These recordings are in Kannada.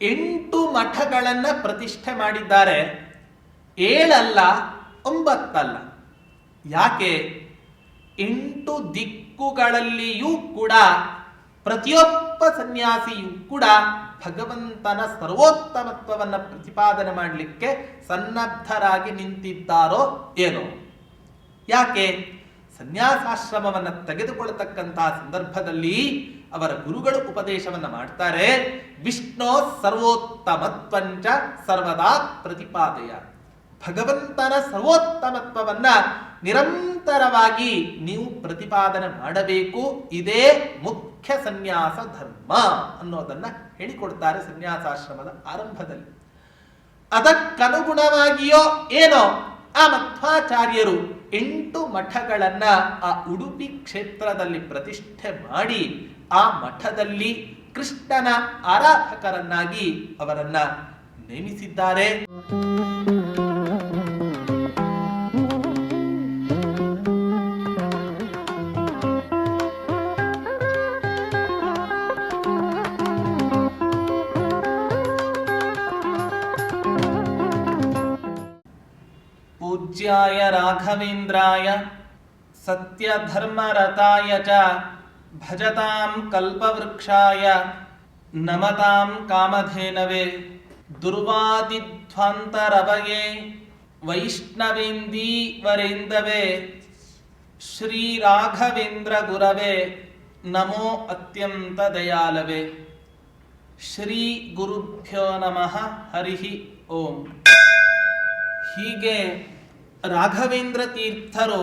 8 ಮಠಗಳನ್ನು ಪ್ರತಿಷ್ಠೆ ಮಾಡಿದ್ದಾರೆ. 7 ಅಲ್ಲ, 9 ಅಲ್ಲ. ಯಾಕೆ? 8 ದಿಕ್ಕುಗಳಲ್ಲಿಯೂ ಕೂಡ ಪ್ರತಿಯೊಬ್ಬ ಸನ್ಯಾಸಿಯೂ ಕೂಡ ಭಗವಂತನ ಸರ್ವೋತ್ತಮತ್ವವನ್ನು ಪ್ರತಿಪಾದನೆ ಮಾಡಲಿಕ್ಕೆ ಸನ್ನದ್ಧರಾಗಿ ನಿಂತಿದ್ದಾರೋ ಏನೋ. ಯಾಕೆ? ಸನ್ಯಾಸಾಶ್ರಮವನ್ನು ತೆಗೆದುಕೊಳ್ಳತಕ್ಕಂತಹ ಸಂದರ್ಭದಲ್ಲಿ ಅವರ ಗುರುಗಳು ಉಪದೇಶವನ್ನು ಮಾಡ್ತಾರೆ. ವಿಷ್ಣು ಸರ್ವೋತ್ತಮತ್ವಂಚ ಸರ್ವದಾ ಪ್ರತಿಪಾದಯ. ಭಗವಂತನ ಸರ್ವೋತ್ತಮತ್ವವನ್ನ ನಿರಂತರವಾಗಿ ನೀವು ಪ್ರತಿಪಾದನೆ ಮಾಡಬೇಕು. ಇದೇ ಮುಖ್ಯ ಸನ್ಯಾಸ ಧರ್ಮ ಅನ್ನೋದನ್ನ ಹೇಳಿಕೊಡ್ತಾರೆ ಸನ್ಯಾಸಾಶ್ರಮದ ಆರಂಭದಲ್ಲಿ. ಅದಕ್ಕನುಗುಣವಾಗಿಯೋ ಏನೋ ಆ ಮಧ್ವಾಚಾರ್ಯರು 8 ಮಠಗಳನ್ನ ಆ ಉಡುಪಿ ಕ್ಷೇತ್ರದಲ್ಲಿ ಪ್ರತಿಷ್ಠೆ ಮಾಡಿ ಆ ಮಠದಲ್ಲಿ ಕೃಷ್ಣನ ಆರಾಧಕರನ್ನಾಗಿ ಅವರನ್ನ ನೇಮಿಸಿದ್ದಾರೆ. ಪೂಜ್ಯಾಯ ರಾಘವೇಂದ್ರಾಯ ಸತ್ಯಧರ್ಮರತಾಯ ಚ ಭಜತಾಂ ಕಲ್ಪವೃಕ್ಷಾಯ ನಮತಾಂ ಕಾಮಧೇನವೇ ದುರ್ವಾದಿಧ್ವಾಂತರವಯೇ ವೈಷ್ಣವೇಂದೀವರೇಂದವೇ ಶ್ರೀ ರಾಘವೇಂದ್ರ ಗುರವೇ ನಮೋ ಅತ್ಯಂತ ದಯಾಲವೇ. ಶ್ರೀ ಗುರುಭ್ಯೋ ನಮಃ. ಹರಿ ಓಂ. ಹೀಗೆ ರಾಘವೇಂದ್ರ ತೀರ್ಥರು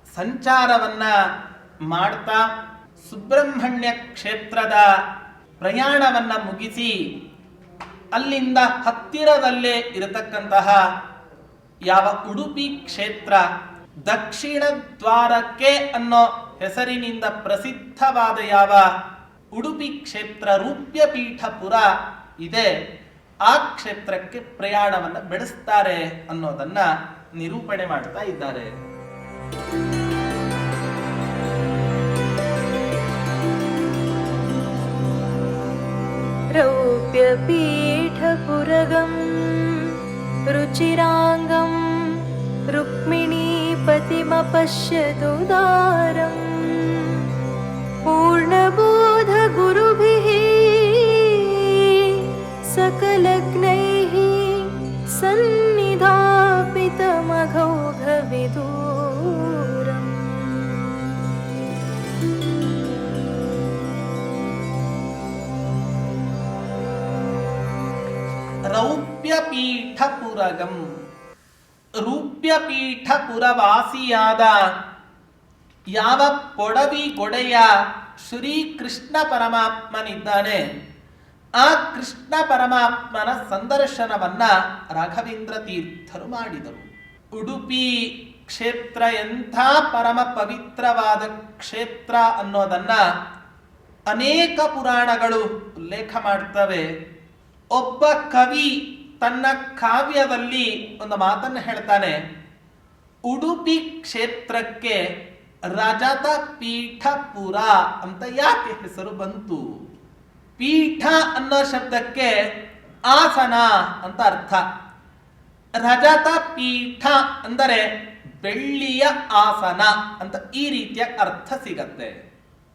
ಸಂಚಾರವನ್ನ ಮಾಡ್ತಾ ಸುಬ್ರಹ್ಮಣ್ಯ ಕ್ಷೇತ್ರದ ಪ್ರಯಾಣವನ್ನ ಮುಗಿಸಿ ಅಲ್ಲಿಂದ ಹತ್ತಿರದಲ್ಲೇ ಇರತಕ್ಕಂತಹ ಯಾವ ಉಡುಪಿ ಕ್ಷೇತ್ರ ದಕ್ಷಿಣ ದ್ವಾರಕ್ಕೆ ಅನ್ನೋ ಹೆಸರಿನಿಂದ ಪ್ರಸಿದ್ಧವಾದ ಯಾವ ಉಡುಪಿ ಕ್ಷೇತ್ರ ರೂಪ್ಯಪೀಠಪುರ ಇದೆ, ಆ ಕ್ಷೇತ್ರಕ್ಕೆ ಪ್ರಯಾಣವನ್ನ ಬೆಳೆಸ್ತಾರೆ ಅನ್ನೋದನ್ನ ನಿರೂಪಣೆ ಮಾಡ್ತಾ ಇದ್ದಾರೆ. ರೌಪ್ಯಪೀಠಪುರಗಂ ರುಚಿರಾಂಗಂ ರುಕ್ಮಿಣೀಪತಿಮಪಶ್ಯದುದಾರಂ ಪೂರ್ಣಬೋಧ ಗುರುಭಿಃ ಸಕಲಜ್ಞೈಃ ಸನ್ನಿಧಾಪಿತಮಘೌಘವಿದೂರಂ. ರೌಪ್ಯಪೀಠಪುರಗಂ, ರೂಪ್ಯಪೀಠಪುರವಾಸಿಯಾದ ಯಾವ ಪೊಡವಿಗೊಡೆಯ ಶ್ರೀಕೃಷ್ಣ ಪರಮಾತ್ಮನಿದ್ದಾನೆ, ಆ ಕೃಷ್ಣ ಪರಮಾತ್ಮನ ಸಂದರ್ಶನವನ್ನ ರಾಘವೇಂದ್ರ ತೀರ್ಥರು ಮಾಡಿದರು. ಉಡುಪಿ ಕ್ಷೇತ್ರ ಎಂಥ ಪರಮ ಪವಿತ್ರವಾದ ಕ್ಷೇತ್ರ ಅನ್ನೋದನ್ನ ಅನೇಕ ಪುರಾಣಗಳು ಉಲ್ಲೇಖ ಮಾಡ್ತವೆ. ಒಬ್ಬ ಕವಿ ತನ್ನ ಕಾವ್ಯದಲ್ಲಿ ಒಂದು ಮಾತನ್ನು ಹೇಳ್ತಾನೆ. ಉಡುಪಿ ಕ್ಷೇತ್ರಕ್ಕೆ ರಜತ ಪೀಠಪುರ ಅಂತ ಯಾಕೆ ಹೆಸರು ಬಂತು? ಪೀಠ ಅನ್ನೋ ಶಬ್ದಕ್ಕೆ ಆಸನ ಅಂತ ಅರ್ಥ. ರಜತ ಪೀಠ ಅಂದರೆ ಬೆಳ್ಳಿಯ ಆಸನ ಅಂತ ಈ ರೀತಿಯ ಅರ್ಥ ಸಿಗತ್ತೆ.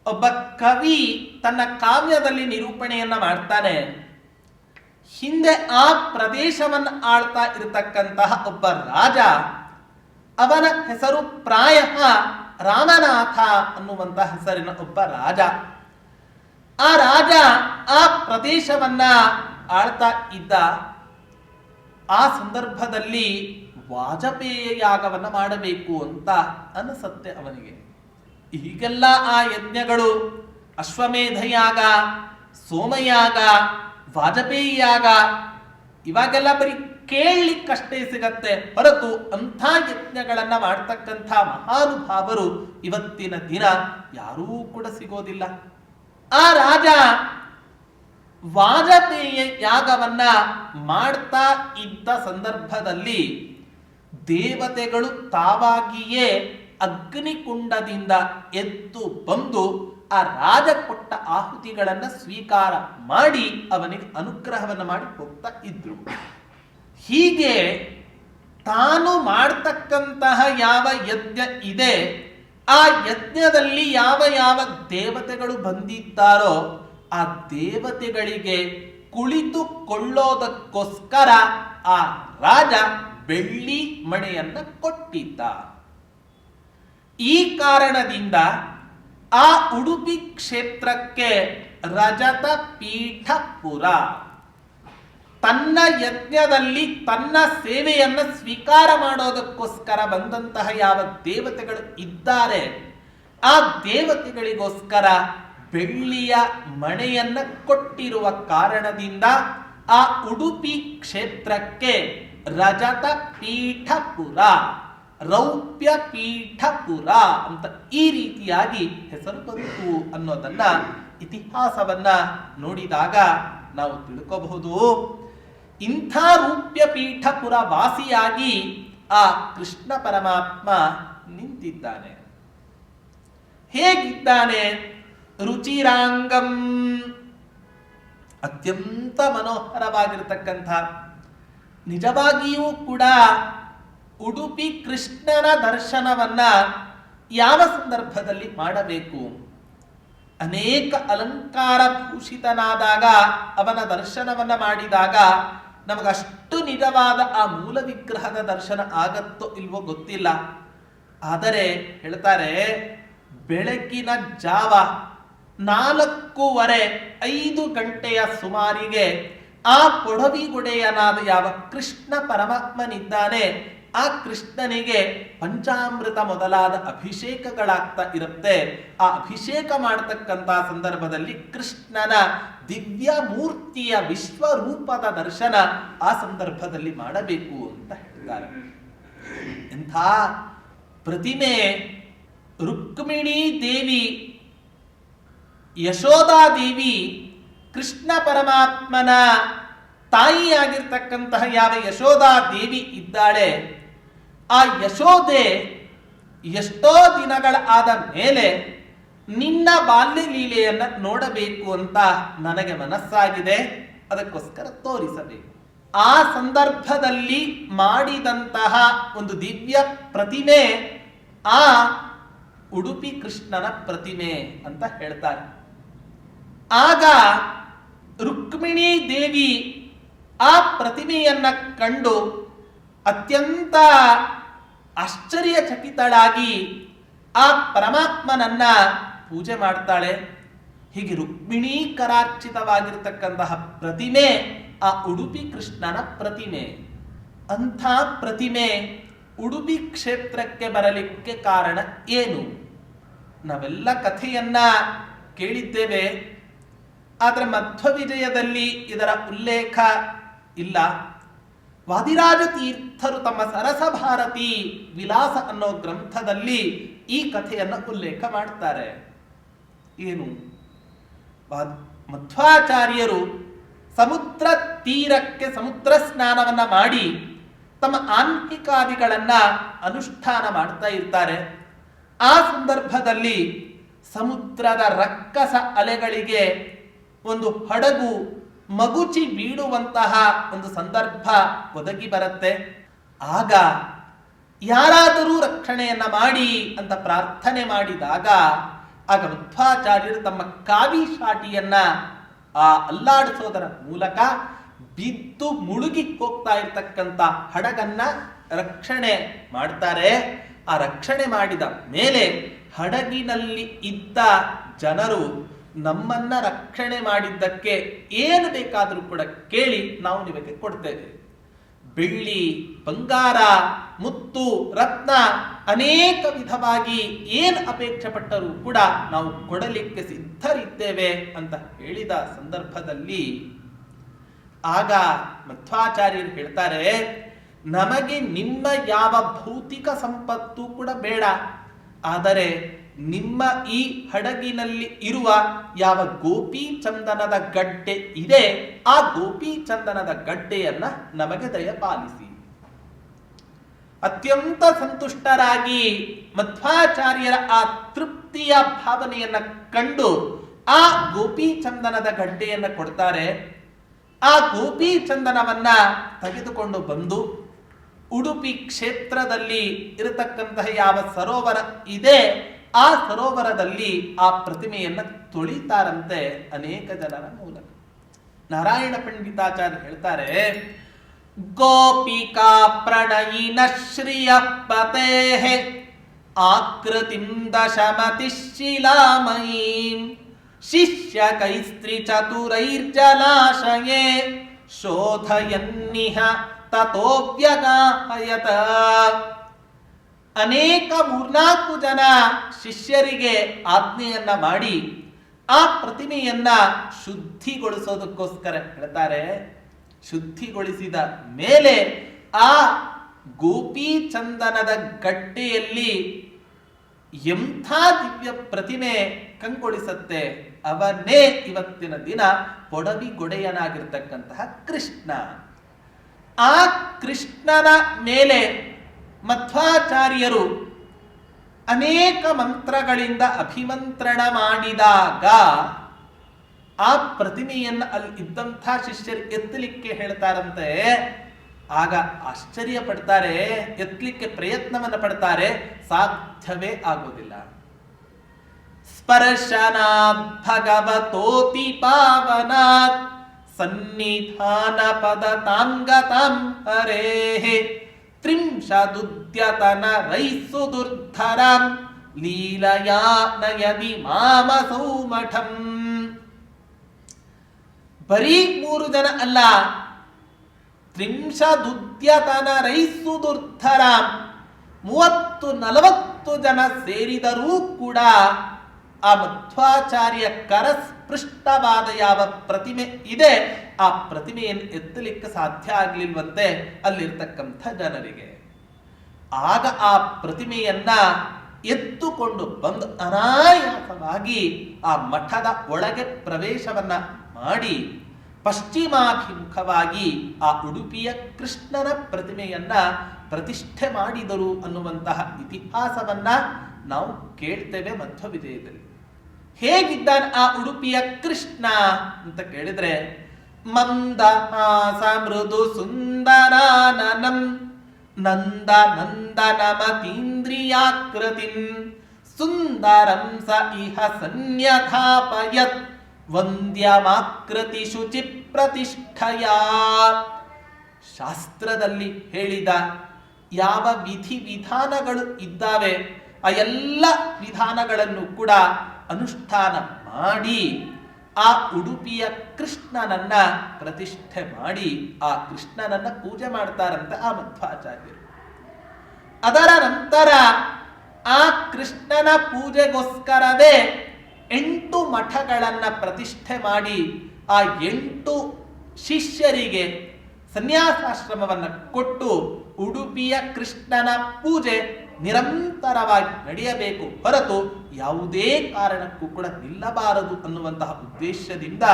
ಒಬ್ಬ ಕವಿ ತನ್ನ ಕಾವ್ಯದಲ್ಲಿ ನಿರೂಪಣೆಯನ್ನ ಮಾಡ್ತಾನೆ. ಹಿಂದೆ ಆ ಪ್ರದೇಶವನ್ನು ಆಳ್ತಾ ಇರತಕ್ಕಂತಹ ಒಬ್ಬ ರಾಜ, ಅವನ ಹೆಸರು ಪ್ರಾಯಃ ರಾಮನಾಥ ಅನ್ನುವಂತಹ ಹೆಸರಿನ ಒಬ್ಬ ರಾಜ. ಆ ರಾಜ ಆ ಪ್ರದೇಶವನ್ನ ಆಳ್ತಾ ಇದ್ದ. ಆ ಸಂದರ್ಭದಲ್ಲಿ ವಾಜಪೇಯ ಯಾಗವನ್ನ ಮಾಡಬೇಕು ಅಂತ ಅನಿಸತ್ತೆ ಅವನಿಗೆ. ಹೀಗೆಲ್ಲ ಆ ಯಜ್ಞಗಳು ಅಶ್ವಮೇಧ ಯಾಗ, ಸೋಮಯಾಗ, ವಾಜಪೇಯಿ ಯಾಗ ಇವಾಗೆಲ್ಲ ಬರೀ ಕೇಳಲಿಕ್ಕಷ್ಟೇ ಸಿಗತ್ತೆ ಹೊರತು ಅಂಥ ಯಜ್ಞಗಳನ್ನ ಮಾಡ್ತಕ್ಕಂಥ ಮಹಾನುಭಾವರು ಇವತ್ತಿನ ದಿನ ಯಾರೂ ಕೂಡ ಸಿಗೋದಿಲ್ಲ. ಆ ರಾಜ ವಾಜಪೇಯ ಯಾಗವನ್ನ ಮಾಡ್ತಾ ಇದ್ದ ಸಂದರ್ಭದಲ್ಲಿ ದೇವತೆಗಳು ತಾವಾಗಿಯೇ ಅಗ್ನಿಕುಂಡದಿಂದ ಎದ್ದು ಬಂದು ಆ ರಾಜ ಕೊಟ್ಟ ಆಹುತಿಗಳನ್ನು ಸ್ವೀಕಾರ ಮಾಡಿ ಅವನಿಗೆ ಅನುಗ್ರಹವನ್ನು ಮಾಡಿ ಹೋಗ್ತಾ ಇದ್ರು. ಹೀಗೆ ತಾನು ಮಾಡ್ತಕ್ಕಂತಹ ಯಾವ ಯಜ್ಞ ಇದೆ, ಆ ಯಜ್ಞದಲ್ಲಿ ಯಾವ ಯಾವ ದೇವತೆಗಳು ಬಂದಿದ್ದಾರೋ ಆ ದೇವತೆಗಳಿಗೆ ಕುಳಿತುಕೊಳ್ಳೋದಕ್ಕೋಸ್ಕರ ಆ ರಾಜ ಬೆಳ್ಳಿ ಮಣೆಯನ್ನ ಕೊಟ್ಟಿದ್ದ. ಈ ಕಾರಣದಿಂದ ಆ ಉಡುಪಿ ಕ್ಷೇತ್ರಕ್ಕೆ ರಜತ ಪೀಠಪುರ, ತನ್ನ ಯಜ್ಞದಲ್ಲಿ ತನ್ನ ಸೇವೆಯನ್ನು ಸ್ವೀಕಾರ ಮಾಡೋದಕ್ಕೋಸ್ಕರ ಬಂದಂತಹ ಯಾವ ದೇವತೆಗಳು ಇದ್ದಾರೆ ಆ ದೇವತೆಗಳಿಗೋಸ್ಕರ ಬೆಳ್ಳಿಯ ಮಣೆಯನ್ನ ಕೊಟ್ಟಿರುವ ಕಾರಣದಿಂದ ಆ ಉಡುಪಿ ಕ್ಷೇತ್ರಕ್ಕೆ ರಜತ ಪೀಠಪುರ, ರೌಪ್ಯ ಪೀಠಪುರ ಅಂತ ಈ ರೀತಿಯಾಗಿ ಹೆಸರು ಬಂತು ಅನ್ನೋದನ್ನ ಇತಿಹಾಸವನ್ನ ನೋಡಿದಾಗ ನಾವು ತಿಳ್ಕೋಬಹುದು. ಇಂಥ ರೂಪ್ಯ ಪೀಠಪುರ ವಾಸಿಯಾಗಿ ಆ ಕೃಷ್ಣ ಪರಮಾತ್ಮ ನಿಂತಿದ್ದಾನೆ. ಹೇಗಿದ್ದಾನೆ? ರುಚಿರಾಂಗಂ, ಅತ್ಯಂತ ಮನೋಹರವಾಗಿರತಕ್ಕಂಥ, ನಿಜವಾಗಿಯೂ ಕೂಡ ಉಡುಪಿ ಕೃಷ್ಣನ ದರ್ಶನವನ್ನ ಯಾವ ಸಂದರ್ಭದಲ್ಲಿ ಮಾಡಬೇಕು? ಅನೇಕ ಅಲಂಕಾರ ಭೂಷಿತನಾದಾಗ ಅವನ ದರ್ಶನವನ್ನ ಮಾಡಿದಾಗ ನಮಗಷ್ಟು ನಿಜವಾದ ಆ ಮೂಲ ವಿಗ್ರಹದ ದರ್ಶನ ಆಗತ್ತೋ ಇಲ್ವೋ ಗೊತ್ತಿಲ್ಲ. ಆದರೆ ಹೇಳ್ತಾರೆ, ಬೆಳಗಿನ ಜಾವ 4:45 ಗಂಟೆಯ ಸುಮಾರಿಗೆ ಆ ಪೊಡವಿಗುಡೆಯನಾದ ಯಾವ ಕೃಷ್ಣ ಪರಮಾತ್ಮನಿದ್ದಾನೆ ಆ ಕೃಷ್ಣನಿಗೆ ಪಂಚಾಮೃತ ಮೊದಲಾದ ಅಭಿಷೇಕಗಳಾಗ್ತಾ ಇರುತ್ತೆ. ಆ ಅಭಿಷೇಕ ಮಾಡತಕ್ಕಂಥ ಸಂದರ್ಭದಲ್ಲಿ ಕೃಷ್ಣನ ದಿವ್ಯ ಮೂರ್ತಿಯ ವಿಶ್ವರೂಪದ ದರ್ಶನ ಆ ಸಂದರ್ಭದಲ್ಲಿ ಮಾಡಬೇಕು ಅಂತ ಹೇಳ್ತಾರೆ. ಎಂಥ ಪ್ರತಿಮೆ! ರುಕ್ಮಿಣೀ ದೇವಿ, ಯಶೋಧಾದೇವಿ, ಕೃಷ್ಣ ಪರಮಾತ್ಮನ ತಾಯಿಯಾಗಿರ್ತಕ್ಕಂತಹ ಯಾವ ಯಶೋಧಾದೇವಿ ಇದ್ದಾಳೆ, ಆ ಯಶೋದೆ ಎಷ್ಟೋ ದಿನಗಳ ಆದ ಮೇಲೆ ನಿನ್ನ ಬಾಲ್ಯ ಲೀಲೆಯನ್ನ ನೋಡಬೇಕು ಅಂತ ನನಗೆ ಮನಸ್ಸಾಗಿದೆ, ಅದಕ್ಕೋಸ್ಕರ ತೋರಿಸಬೇಕು. ಆ ಸಂದರ್ಭದಲ್ಲಿ ಮಾಡಿದಂತಹ ಒಂದು ದಿವ್ಯ ಪ್ರತಿಮೆ ಆ ಉಡುಪಿ ಕೃಷ್ಣನ ಪ್ರತಿಮೆ ಅಂತ ಹೇಳ್ತಾರೆ. ಆಗ ರುಕ್ಮಿಣೀ ದೇವಿ ಆ ಪ್ರತಿಮೆಯನ್ನ ಕಂಡು ಅತ್ಯಂತ ಆಶ್ಚರ್ಯಚಕಿತಳಾಗಿ ಆ ಪರಮಾತ್ಮನನ್ನ ಪೂಜೆ ಮಾಡ್ತಾಳೆ. ಹೀಗೆ ರುಕ್ಮಿಣೀಕರಾರ್ಚಿತವಾಗಿರ್ತಕ್ಕಂತಹ ಪ್ರತಿಮೆ ಆ ಉಡುಪಿ ಕೃಷ್ಣನ ಪ್ರತಿಮೆ. ಅಂಥ ಪ್ರತಿಮೆ ಉಡುಪಿ ಕ್ಷೇತ್ರಕ್ಕೆ ಬರಲಿಕ್ಕೆ ಕಾರಣ ಏನು? ನಾವೆಲ್ಲ ಕಥೆಯನ್ನ ಕೇಳಿದ್ದೇವೆ, ಆದರೆ ಮಧ್ವವಿಜಯದಲ್ಲಿ ಇದರ ಉಲ್ಲೇಖ ಇಲ್ಲ. ವಾದಿರಾಜ ತೀರ್ಥರು ತಮ್ಮ ಸರಸಭಾರತಿ ವಿಲಾಸ ಅನ್ನೋ ಗ್ರಂಥದಲ್ಲಿ ಈ ಕಥೆಯನ್ನು ಉಲ್ಲೇಖ ಮಾಡ್ತಾರೆ. ಏನು? ಮಧ್ವಾಚಾರ್ಯರು ಸಮುದ್ರ ತೀರಕ್ಕೆ ಸಮುದ್ರ ಸ್ನಾನವನ್ನ ಮಾಡಿ ತಮ್ಮ ಆನ್ಹಿಕಾದಿಗಳನ್ನ ಅನುಷ್ಠಾನ ಮಾಡ್ತಾ ಇರ್ತಾರೆ. ಆ ಸಂದರ್ಭದಲ್ಲಿ ಸಮುದ್ರದ ರಕ್ಕಸ ಅಲೆಗಳಿಗೆ ಒಂದು ಹಡಗು ಮಗುಚಿ ಬೀಳುವಂತಹ ಒಂದು ಸಂದರ್ಭ ಒದಗಿ ಬರುತ್ತೆ. ಆಗ ಯಾರಾದರೂ ರಕ್ಷಣೆಯನ್ನ ಮಾಡಿ ಅಂತ ಪ್ರಾರ್ಥನೆ ಮಾಡಿದಾಗ ಆಗ ಮಧ್ವಾಚಾರ್ಯರು ತಮ್ಮ ಕಾವಿ ಶಾಟಿಯನ್ನ ಆ ಅಲ್ಲಾಡಿಸೋದರ ಮೂಲಕ ಬಿದ್ದು ಮುಳುಗಿ ಹೋಗ್ತಾ ಇರ್ತಕ್ಕಂಥ ಹಡಗನ್ನ ರಕ್ಷಣೆ ಮಾಡ್ತಾರೆ. ಆ ರಕ್ಷಣೆ ಮಾಡಿದ ಮೇಲೆ ಹಡಗಿನಲ್ಲಿ ಇದ್ದ ಜನರು ನಮ್ಮನ್ನ ರಕ್ಷಣೆ ಮಾಡಿದ್ದಕ್ಕೆ ಏನು ಬೇಕಾದರೂ ಕೂಡ ಕೇಳಿ ನಾವು ನಿಮಗೆ ಕೊಡ್ತೇವೆ. ಬೆಳ್ಳಿ, ಬಂಗಾರ, ಮುತ್ತು, ರತ್ನ ಅನೇಕ ವಿಧವಾಗಿ ಏನು ಅಪೇಕ್ಷೆ ಪಟ್ಟರೂ ಕೂಡ ನಾವು ಕೊಡಲಿಕ್ಕೆ ಸಿದ್ಧರಿದ್ದೇವೆ ಅಂತ ಹೇಳಿದ ಸಂದರ್ಭದಲ್ಲಿ ಆಗ ಮಧ್ವಾಚಾರ್ಯರು ಹೇಳ್ತಾರೆ, ನಮಗೆ ನಿಮ್ಮ ಯಾವ ಭೌತಿಕ ಸಂಪತ್ತು ಕೂಡ ಬೇಡ, ಆದರೆ ನಿಮ್ಮ ಈ ಹಡಗಿನಲ್ಲಿ ಇರುವ ಯಾವ ಗೋಪಿ ಚಂದನದ ಗಡ್ಡೆ ಇದೆ ಆ ಗೋಪಿ ಚಂದನದ ಗಡ್ಡೆಯನ್ನ ನಮಗೆ ದಯಪಾಲಿಸಿ. ಅತ್ಯಂತ ಸಂತುಷ್ಟರಾಗಿ ಮಧ್ವಾಚಾರ್ಯರ ಆ ತೃಪ್ತಿ ಭಕ್ತಿಯ ಭಾವನೆಯನ್ನ ಕಂಡು ಆ ಗೋಪಿ ಚಂದನದ ಗಡ್ಡೆಯನ್ನ ಕೊಡ್ತಾರೆ. ಆ ಗೋಪಿ ಚಂದನವನ್ನ ತೆಗೆದುಕೊಂಡು ಬಂದು ಉಡುಪಿ ಕ್ಷೇತ್ರದಲ್ಲಿ ಇರತಕ್ಕಂತಹ ಯಾವ ಸರೋವರ ಇದೆ ಆ ಸರೋವರದಲ್ಲಿ ಆ ಪ್ರತಿಮೆಯನ್ನ ತೊಳಿತಾರಂತೆ ಅನೇಕ ಜನರ ಮೂಲಕ. ನಾರಾಯಣ ಪಂಡಿತಾಚಾರ್ಯ ಹೇಳ್ತಾರೆ, ಗೋಪಿಕಾ ಪ್ರಣಯಿನ ಶ್ರಿಯ ಪತೆ ಆಕೃತಿಂ ದಶಮತಿಶಿಲಾಮಯೀಂ ಶಿಷ್ಯ ಕೈಸ್ತ್ರಿ ಚತುರೈರ್ಜಲಾಶಯೇ ಶೋಧಯನ್ನಿಹ ತಥೋವ್ಯಗಾಹಯತ. ಅನೇಕ 3-4 ಜನ ಶಿಷ್ಯರಿಗೆ ಆಜ್ಞೆಯನ್ನ ಮಾಡಿ ಆ ಪ್ರತಿಮೆಯನ್ನ ಶುದ್ಧಿಗೊಳಿಸೋದಕ್ಕೋಸ್ಕರ ಹೇಳ್ತಾರೆ. ಶುದ್ಧಿಗೊಳಿಸಿದ ಮೇಲೆ ಆ ಗೋಪಿ ಚಂದನದ ಗಡ್ಡೆಯಲ್ಲಿ ಎಂಥ ದಿವ್ಯ ಪ್ರತಿಮೆ ಕಂಗೊಳಿಸುತ್ತೆ. ಅವನೇ ಇವತ್ತಿನ ದಿನ ಪೊಡವಿಗೊಡೆಯನಾಗಿರ್ತಕ್ಕಂತಹ ಕೃಷ್ಣ. ಆ ಕೃಷ್ಣನ ಮೇಲೆ ಮಧ್ವಾಚಾರ್ಯರು ಅನೇಕ ಮಂತ್ರಗಳಿಂದ ಅಭಿಮಂತ್ರಣ ಮಾಡಿದಾಗ ಆ ಪ್ರತಿಮೆಯನ್ನು ಅಲ್ಲಿ ಇದ್ದಂಥ ಶಿಷ್ಯರು ಎತ್ತಲಿಕ್ಕೆ ಹೇಳ್ತಾರಂತೆ. ಆಗ ಆಶ್ಚರ್ಯ ಪಡ್ತಾರೆ, ಎತ್ತಲಿಕ್ಕೆ ಪ್ರಯತ್ನವನ್ನು ಪಡ್ತಾರೆ, ಸಾಧ್ಯವೇ ಆಗೋದಿಲ್ಲ. ಸ್ಪರ್ಶನಾತ್ ಭಗವತೋತಿ ಪಾವನಾತ್ ಸನ್ನಿಧಾನ ಪದತಾಂಗತಾಂ ಹರೇಃ ತ್ರಿಂಶದುದ್ಯತನ ರೈಸುದುರ್ಧರಂ ಲೀಲಯಾ ನಯದಿ ಮಾಮಸೌ ಮಠಂ. ಬರೀ 3 ಜನ ಅಲ್ಲ, ತ್ರಿಂಶದುದ್ಯತನ ರೈಸುದುರ್ಧರಂ 30-40 ಜನ ಸೇರಿದರೂ ಕೂಡ ಆ ಮಧ್ವಾಚಾರ್ಯ ಕರಸ್ಪೃಷ್ಟವಾದ ಯಾವ ಪ್ರತಿಮೆ ಇದೆ ಆ ಪ್ರತಿಮೆಯನ್ನು ಎತ್ತಲಿಕ್ಕೆ ಸಾಧ್ಯ ಆಗ್ಲಿಲ್ವಂತೆ ಅಲ್ಲಿರ್ತಕ್ಕಂಥ ಜನರಿಗೆ. ಆಗ ಆ ಪ್ರತಿಮೆಯನ್ನ ಎತ್ತುಕೊಂಡು ಬಂದು ಅನಾಯಾಸವಾಗಿ ಆ ಮಠದ ಒಳಗೆ ಪ್ರವೇಶವನ್ನ ಮಾಡಿ ಪಶ್ಚಿಮಾಭಿಮುಖವಾಗಿ ಆ ಉಡುಪಿಯ ಕೃಷ್ಣನ ಪ್ರತಿಮೆಯನ್ನ ಪ್ರತಿಷ್ಠೆ ಮಾಡಿದರು ಅನ್ನುವಂತಹ ಇತಿಹಾಸವನ್ನ ನಾವು ಕೇಳ್ತೇವೆ ಮಧ್ವ ವಿಜಯದಲ್ಲಿ. ಹೇಗಿದ್ದಾನೆ ಆ ಉಡುಪಿಯ ಕೃಷ್ಣ ಅಂತ ಕೇಳಿದ್ರೆ, ಮಂದಹಾಸ ಮೃದು ಸುಂದರಾನನಂ ನಂದ ನಂದನಮತೀಂದ್ರಿಯಾಕೃತಿಂ ಸುಂದರಂ ಸ ಇಹ ಸನ್ಯಥಾಪಯತ್ ವಂದ್ಯಮಾಕೃತಿ ಶುಚಿ ಪ್ರತಿಷ್ಠಯ. ಶಾಸ್ತ್ರದಲ್ಲಿ ಹೇಳಿದ ಯಾವ ವಿಧಿ ವಿಧಾನಗಳು ಇದ್ದಾವೆ ಆ ಎಲ್ಲ ವಿಧಾನಗಳನ್ನು ಕೂಡ ಅನುಷ್ಠಾನ ಮಾಡಿ ಆ ಉಡುಪಿಯ ಕೃಷ್ಣನನ್ನ ಪ್ರತಿಷ್ಠೆ ಮಾಡಿ ಆ ಕೃಷ್ಣನನ್ನ ಪೂಜೆ ಮಾಡ್ತಾರಂತೆ ಆ ಮಧ್ವಾಚಾರ್ಯರು. ಅದರ ನಂತರ ಆ ಕೃಷ್ಣನ ಪೂಜೆಗೋಸ್ಕರವೇ 8 ಮಠಗಳನ್ನ ಪ್ರತಿಷ್ಠೆ ಮಾಡಿ ಆ 8 ಶಿಷ್ಯರಿಗೆ ಸನ್ಯಾಸಾಶ್ರಮವನ್ನು ಕೊಟ್ಟು ಉಡುಪಿಯ ಕೃಷ್ಣನ ಪೂಜೆ ನಿರಂತರವಾಗಿ ನಡೆಯಬೇಕು ಹೊರತು ಯಾವುದೇ ಕಾರಣಕ್ಕೂ ಕೂಡ ನಿಲ್ಲಬಾರದು ಅನ್ನುವಂತಹ ಉದ್ದೇಶದಿಂದ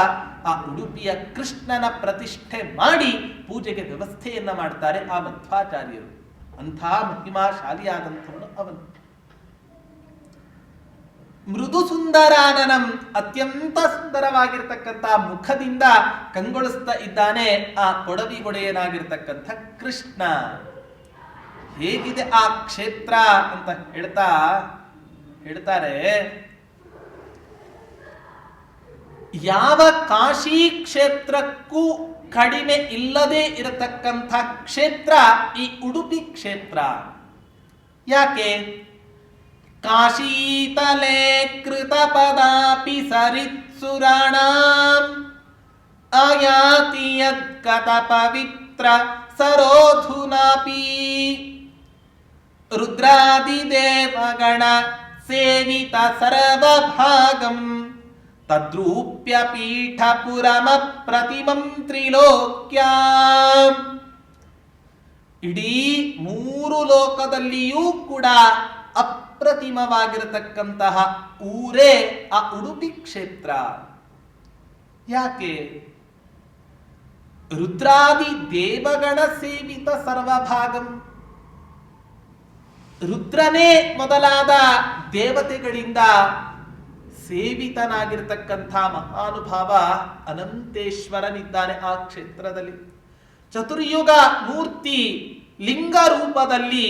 ಆ ಉಡುಪಿಯ ಕೃಷ್ಣನ ಪ್ರತಿಷ್ಠೆ ಮಾಡಿ ಪೂಜೆಗೆ ವ್ಯವಸ್ಥೆಯನ್ನ ಮಾಡ್ತಾರೆ ಆ ಮಧ್ವಾಚಾರ್ಯರು. ಅಂಥ ಮಹಿಮಾಶಾಲಿಯಾದಂಥವನು ಅವನು. ಮೃದು ಸುಂದರಾನನಂ ಅತ್ಯಂತ ಸುಂದರವಾಗಿರ್ತಕ್ಕಂತಹ ಮುಖದಿಂದ ಕಂಗೊಳಿಸ್ತಾ ಇದ್ದಾನೆ ಆ ಕೊಡವಿಗೊಡೆಯನಾಗಿರ್ತಕ್ಕಂಥ ಕೃಷ್ಣ. ಹೇಗಿದೆ ಆ ಕ್ಷೇತ್ರ ಅಂತ ಹೇಳ್ತಾರೆ, ಯಾವ ಕಾಶಿ ಕ್ಷೇತ್ರಕ್ಕೂ ಕಡಿಮೆ ಇಲ್ಲದೆ ಇರತಕ್ಕಂಥ ಕ್ಷೇತ್ರ ಈ ಉಡುಪಿ ಕ್ಷೇತ್ರ. ಯಾಕೆ? ಕಾಶೀತಲೆ ಕೃತ ಪದಾಪಿ ಸರಿತ್ಸುರಾಣಾಂ ಆಯಾತಿ ಯದ್ಗತ ಪವಿತ್ರ ಸರೋಧುನಾಪಿ ರುದ್ರಾದಿದೇವಗಣ ಸೇವಿತ ಸರ್ವಭಾಗಂ ತದ್ರೂಪ್ಯ ಪೀಠಪುರಮ ಪ್ರತಿಮಂ ತ್ರಿಲೋಕ್ಯಾಂ. ಇಡೀ 3 ಲೋಕದಲ್ಲಿಯೂ ಕೂಡ ಅಪ್ರತಿಮವಾಗಿರತಕ್ಕಂತಹ ಊರೇ ಆ ಉಡುಪಿ ಕ್ಷೇತ್ರ. ಯಾಕೆ? ರುದ್ರಾದಿ ದೇವಗಣ ಸೇವಿತ ಸರ್ವಭಾಗಂ. ರುದ್ರನೇ ಮೊದಲಾದ ದೇವತೆಗಳಿಂದ ಸೇವಿತನಾಗಿರ್ತಕ್ಕಂಥ ಮಹಾನುಭಾವ ಅನಂತೇಶ್ವರನಿದ್ದಾನೆ ಆ ಕ್ಷೇತ್ರದಲ್ಲಿ. ಚತುರ್ಯುಗ ಮೂರ್ತಿ ಲಿಂಗ ರೂಪದಲ್ಲಿ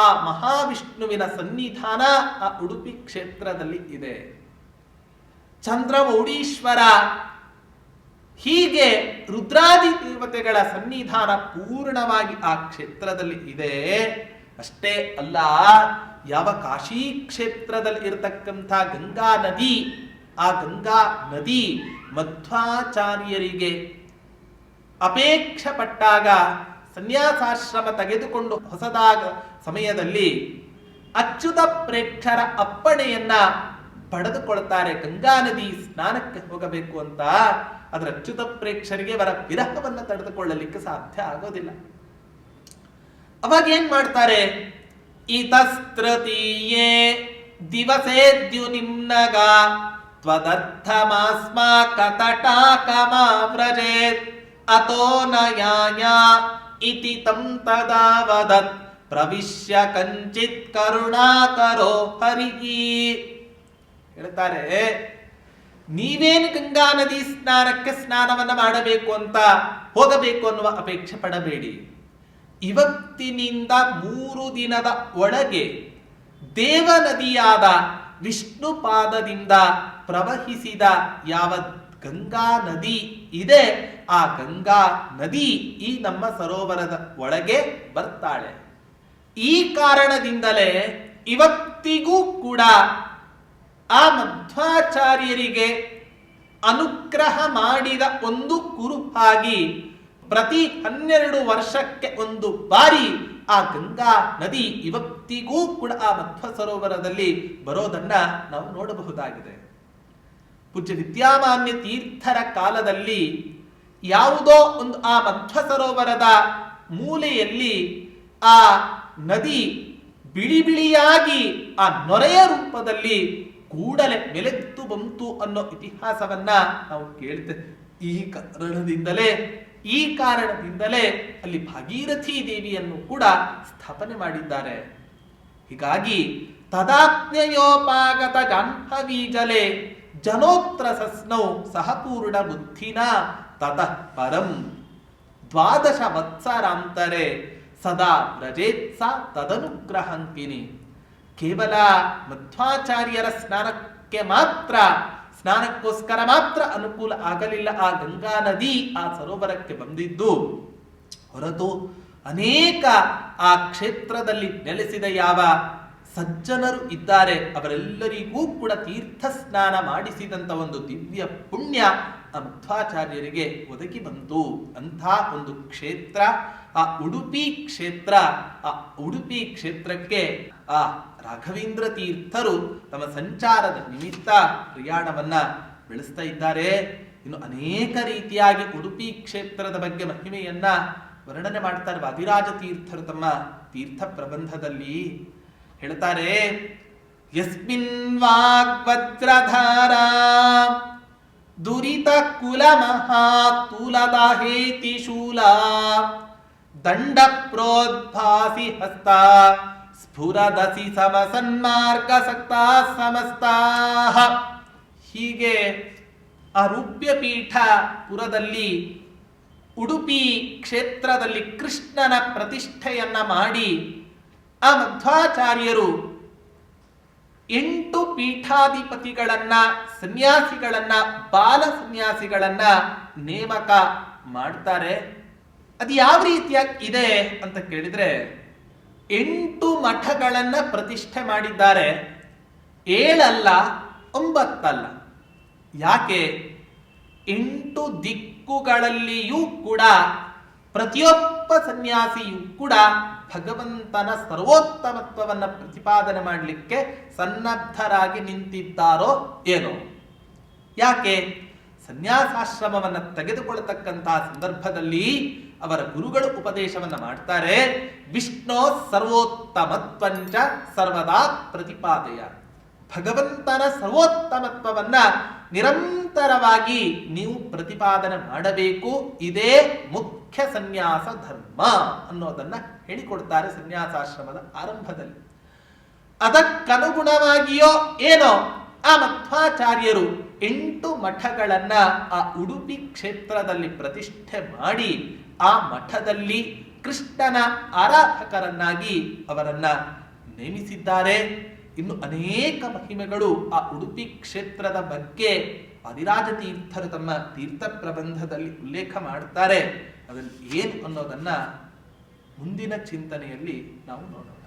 ಆ ಮಹಾವಿಷ್ಣುವಿನ ಸನ್ನಿಧಾನ ಆ ಉಡುಪಿ ಕ್ಷೇತ್ರದಲ್ಲಿ ಇದೆ. ಚಂದ್ರಮೌಳೀಶ್ವರ, ಹೀಗೆ ರುದ್ರಾದಿ ದೇವತೆಗಳ ಸನ್ನಿಧಾನ ಪೂರ್ಣವಾಗಿ ಆ ಕ್ಷೇತ್ರದಲ್ಲಿ ಇದೆ. ಅಷ್ಟೇ ಅಲ್ಲ, ಯಾವ ಕಾಶಿ ಕ್ಷೇತ್ರದಲ್ಲಿ ಇರತಕ್ಕಂಥ ಗಂಗಾ ನದಿ, ಆ ಗಂಗಾ ನದಿ ಮಧ್ವಾಚಾರ್ಯರಿಗೆ ಅಪೇಕ್ಷೆ ಪಟ್ಟಾಗ ಸನ್ಯಾಸಾಶ್ರಮ ತೆಗೆದುಕೊಂಡು ಹೊಸದಾದ ಸಮಯದಲ್ಲಿ ಅಚ್ಯುತ ಪ್ರೇಕ್ಷರ ಅಪ್ಪಣೆಯನ್ನ ಪಡೆದುಕೊಳ್ತಾರೆ. ಗಂಗಾ ನದಿ ಸ್ನಾನಕ್ಕೆ ಹೋಗಬೇಕು ಅಂತ. ಅದರ ಅಚ್ಯುತ ಪ್ರೇಕ್ಷರಿಗೆ ಅವರ ವಿರಹವನ್ನು ತಡೆದುಕೊಳ್ಳಲಿಕ್ಕೆ ಸಾಧ್ಯ ಆಗೋದಿಲ್ಲ. ಅವಾಗ ಏನ್ ಮಾಡ್ತಾರೆ? ಇತಸ್ತೃತೀಯೇ ದಿವಸೇದ್ಯುನಿಮ್ನಗ ತ್ವದರ್ಥಮಾಸ್ಮಾಕ ತಟಾಕಮಾವ್ರಜೇತ್ ಅತೋ ನಯಾಯ ಇತಿ ತಂ ತದಾ ವದತ್ ಪ್ರವಿಶ್ಯ ಕಂಚಿತ್ ಕರುಣಾಕರೋ ಹರಿಹಿ. ಹೇಳ್ತಾರೆ, ನೀವೇನು ಗಂಗಾ ನದಿ ಸ್ನಾನಕ್ಕೆ ಸ್ನಾನವನ್ನ ಮಾಡಬೇಕು ಅಂತ ಹೋಗಬೇಕು ಅನ್ನುವ ಅಪೇಕ್ಷೆ ಪಡಬೇಡಿ. ಇವತ್ತಿನಿಂದ 3 ದಿನದ ಒಳಗೆ ದೇವ ನದಿಯಾದ ವಿಷ್ಣು ಪಾದದಿಂದ ಪ್ರವಹಿಸಿದ ಯಾವ ಗಂಗಾ ನದಿ ಇದೆ, ಆ ಗಂಗಾ ನದಿ ಈ ನಮ್ಮ ಸರೋವರದ ಒಳಗೆ ಬರ್ತಾಳೆ. ಈ ಕಾರಣದಿಂದಲೇ ಇವತ್ತಿಗೂ ಕೂಡ ಆ ಮಧ್ವಾಚಾರ್ಯರಿಗೆ ಅನುಗ್ರಹ ಮಾಡಿದ ಒಂದು ಕುರುಹಾಗಿ ಪ್ರತಿ 12 ವರ್ಷಕ್ಕೆ ಒಂದು ಬಾರಿ ಆ ಗಂಗಾ ನದಿ ಇವತ್ತಿಗೂ ಕೂಡ ಆ ಮಧ್ವ ಸರೋವರದಲ್ಲಿ ಬರೋದನ್ನ ನಾವು ನೋಡಬಹುದಾಗಿದೆ. ಪೂಜ್ಯ ವಿದ್ಯಾಮಾನ್ಯ ತೀರ್ಥರ ಕಾಲದಲ್ಲಿ ಯಾವುದೋ ಒಂದು ಆ ಮಧ್ವ ಸರೋವರದ ಮೂಲೆಯಲ್ಲಿ ಆ ನದಿ ಬಿಳಿ ಬಿಳಿಯಾಗಿ ಆ ನೊರೆಯ ರೂಪದಲ್ಲಿ ಕೂಡಲೇ ಮೆಲೆತ್ತು ಬಂತು ಅನ್ನೋ ಇತಿಹಾಸವನ್ನ ನಾವು ಕೇಳ್ತೇವೆ. ಈ ಕಾರಣದಿಂದಲೇ ಅಲ್ಲಿ ಭಾಗೀರಥಿ ದೇವಿಯನ್ನು ಕೂಡ ಸ್ಥಾಪನೆ ಮಾಡಿದ್ದಾರೆ. ಹೀಗಾಗಿ ತದಾಜ್ಞಯೋಪಾಗತ ಜಾಹ್ನವೀ ಜಲೆ ಜನೋತ್ರ ಸಸ್ನೌ ಸಹಪೂರ್ಣ ಬುದ್ಧಿನ ತತಃ ಪರಂ 12 ವತ್ಸರಾಂತರೆ ಸದಾ ವ್ರಜೇತ್ಸ ತದನುಗ್ರಹಂಕಿನಿ. ಕೇವಲ ಮಧ್ವಾಚಾರ್ಯರ ಸ್ನಾನಕ್ಕೋಸ್ಕರ ಮಾತ್ರ ಅನುಕೂಲ ಆಗಲಿಲ್ಲ ಆ ಗಂಗಾ ನದಿ ಆ ಸರೋವರಕ್ಕೆ ಬಂದಿದ್ದು ಹೊರತು ಅನೇಕ ಆ ಕ್ಷೇತ್ರದಲ್ಲಿ ನೆಲೆಸಿದ ಯಾವ ಸಜ್ಜನರು ಇದ್ದಾರೆ ಅವರೆಲ್ಲರಿಗೂ ಕೂಡ ತೀರ್ಥ ಸ್ನಾನ ಮಾಡಿಸಿದಂತ ಒಂದು ದಿವ್ಯ ಪುಣ್ಯ ಆ ಮಧ್ವಾಚಾರ್ಯರಿಗೆ ಒದಗಿ ಬಂತು. ಅಂಥ ಒಂದು ಕ್ಷೇತ್ರ ಆ ಉಡುಪಿ ಕ್ಷೇತ್ರ. ಆ ಉಡುಪಿ ಕ್ಷೇತ್ರಕ್ಕೆ ಆ ರಾಘವೇಂದ್ರ ತೀರ್ಥರು ತಮ್ಮ ಸಂಚಾರದ ನಿಮಿತ್ತ ಪ್ರಯಾಣವನ್ನ ಬೆಳೆಸ್ತಾ ಇದ್ದಾರೆ. ಇನ್ನು ಅನೇಕ ರೀತಿಯಾಗಿ ಉಡುಪಿ ಕ್ಷೇತ್ರದ ಬಗ್ಗೆ ಮಹಿಮೆಯನ್ನ ವರ್ಣನೆ ಮಾಡ್ತಾರೆ ವಾದಿರಾಜ ತೀರ್ಥರು ತಮ್ಮ ತೀರ್ಥ ಪ್ರಬಂಧದಲ್ಲಿ ಹೇಳ್ತಾರೆ. ಯಸ್ಮಿನ್ ವಾಗ್ವಜ್ರಧಾರಾ ದುರಿತ ಕುಲ ಮಹಾತುಲದಾಹೇತಿ ಶೂಲ ದಂಡ ಪ್ರೋದ್ಭಾಸಿ ಹಸ್ತ ಸ್ಫುರದಸಿ ಸಮಸನ್ಮಾರ್ಗ ಸಕ್ತಾ ಸಮಸ್ತಾಃ. ಹೀಗೆ ಆ ರೂಪ್ಯಪೀಠ ಪುರದಲ್ಲಿ ಉಡುಪಿ ಕ್ಷೇತ್ರದಲ್ಲಿ ಕೃಷ್ಣನ ಪ್ರತಿಷ್ಠೆಯನ್ನ ಮಾಡಿ ಆ ಮಧ್ವಾಚಾರ್ಯರು 8 ಪೀಠಾಧಿಪತಿಗಳನ್ನ ಸನ್ಯಾಸಿಗಳನ್ನ ಬಾಲ ಸನ್ಯಾಸಿಗಳನ್ನ ನೇಮಕ ಮಾಡ್ತಾರೆ. ಅದು ಯಾವ ರೀತಿಯಾಗಿ ಇದೆ ಅಂತ ಕೇಳಿದ್ರೆ 8 ಮಠಗಳನ್ನ ಪ್ರತಿಷ್ಠೆ ಮಾಡಿದ್ದಾರೆ. 7 ಅಲ್ಲ 9 ಅಲ್ಲ. ಯಾಕೆ? 8 ದಿಕ್ಕುಗಳಲ್ಲಿಯೂ ಕೂಡ ಪ್ರತಿಯೊಬ್ಬ ಸನ್ಯಾಸಿಯೂ ಕೂಡ ಭಗವಂತನ ಸರ್ವೋತ್ತಮತ್ವವನ್ನು ಪ್ರತಿಪಾದನೆ ಮಾಡಲಿಕ್ಕೆ ಸನ್ನದ್ಧರಾಗಿ ನಿಂತಿದ್ದಾರೋ ಏನೋ. ಯಾಕೆ? ಸನ್ಯಾಸಾಶ್ರಮವನ್ನು ತೆಗೆದುಕೊಳ್ಳತಕ್ಕಂತಹ ಸಂದರ್ಭದಲ್ಲಿ ಅವರ ಗುರುಗಳು ಉಪದೇಶವನ್ನ ಮಾಡ್ತಾರೆ. ವಿಷ್ಣು ಸರ್ವೋತ್ತಮತ್ವಂಚ ಸರ್ವದಾ ಪ್ರತಿಪಾದಯ. ಭಗವಂತನ ಸರ್ವೋತ್ತಮತ್ವವನ್ನ ನಿರಂತರವಾಗಿ ನೀವು ಪ್ರತಿಪಾದನೆ ಮಾಡಬೇಕು. ಇದೇ ಮುಖ್ಯ ಸನ್ಯಾಸ ಧರ್ಮ ಅನ್ನೋದನ್ನ ಹೇಳಿಕೊಡ್ತಾರೆ ಸನ್ಯಾಸಾಶ್ರಮದ ಆರಂಭದಲ್ಲಿ. ಅದಕ್ಕನುಗುಣವಾಗಿಯೋ ಏನೋ ಆ ಮಧ್ವಾಚಾರ್ಯರು 8 ಮಠಗಳನ್ನ ಆ ಉಡುಪಿ ಕ್ಷೇತ್ರದಲ್ಲಿ ಪ್ರತಿಷ್ಠೆ ಮಾಡಿ ಆ ಮಠದಲ್ಲಿ ಕೃಷ್ಣನ ಆರಾಧಕರನ್ನಾಗಿ ಅವರನ್ನ ನೇಮಿಸಿದ್ದಾರೆ. ಇನ್ನು ಅನೇಕ ಮಹಿಮೆಗಳು ಆ ಉಡುಪಿ ಕ್ಷೇತ್ರದ ಬಗ್ಗೆ ವಾದಿರಾಜ ತೀರ್ಥರು ತಮ್ಮ ತೀರ್ಥ ಪ್ರಬಂಧದಲ್ಲಿ ಉಲ್ಲೇಖ ಮಾಡ್ತಾರೆ. ಅದನ್ನು ಏನು ಅನ್ನೋದನ್ನ ಮುಂದಿನ ಚಿಂತನೆಯಲ್ಲಿ ನಾವು ನೋಡೋಣ.